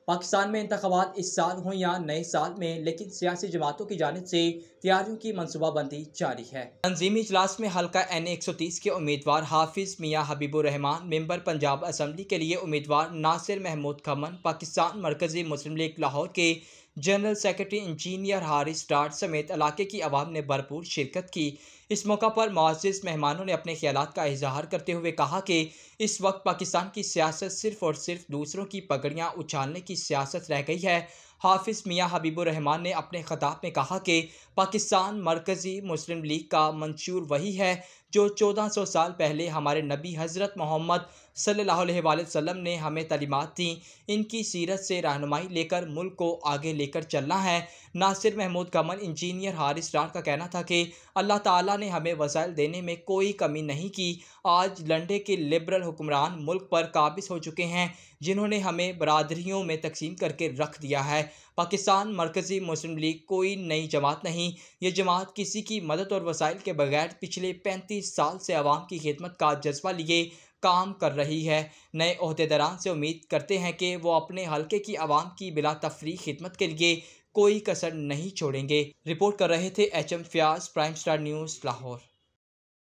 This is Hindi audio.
पाकिस्तान में इंतखाबात इस साल हों या नए साल में, लेकिन सियासी जमातों की जानिब से तैयारियों की मनसूबाबंदी जारी है। तंजीमी इजलास में हल्का NA 130 के उम्मीदवार हाफिज मियाँ हबीबुर रहमान, मेंबर पंजाब असम्बली के लिए उम्मीदवार नासिर महमूद खमन, पाकिस्तान मरकजी मुस्लिम लीग लाहौर के जनरल सेक्रेटरी इंजीनियर हारिस डार समेत इलाके की आवाम ने भरपूर शिरकत की। इस मौका पर मुअज़्ज़िज़ मेहमानों ने अपने ख्यालात का इजहार करते हुए कहा कि इस वक्त पाकिस्तान की सियासत सिर्फ और सिर्फ दूसरों की पगड़ियाँ उछालने की सियासत रह गई है। हाफिज मियाँ हबीबुर रहमान ने अपने खिताब में कहा कि पाकिस्तान मरकज़ी मुस्लिम लीग का मंशूर वही है जो 1400 साल पहले हमारे नबी हज़रत मोहम्मद सल्लल्लाहु अलैहि वसल्लम ने हमें तालीमात दी। इनकी सीरत से रहनुमाई लेकर मुल्क को आगे लेकर चलना है। नासिर महमूद खमन इंजीनियर हारिस डार का कहना था कि अल्लाह ताला ने हमें वसाइल देने में कोई कमी नहीं की। आज लंडे के लिबरल हुक्मरान मुल्क पर काबिज हो चुके हैं, जिन्होंने हमें बरादरियों में तकसीम करके रख दिया है। पाकिस्तान मरकज़ी मुस्लिम लीग कोई नई जमात नहीं। ये जमात किसी की मदद और वसाइल के बगैर पिछले 35 साल से अवाम की खिदमत का जज्बा लिए काम कर रही है। नए ओहदेदारान से उम्मीद करते हैं कि वो अपने हल्के की आवाम की बिला तफरीक खिदमत के लिए कोई कसर नहीं छोड़ेंगे। रिपोर्ट कर रहे थे HM Fayaz, prime star news, Lahore.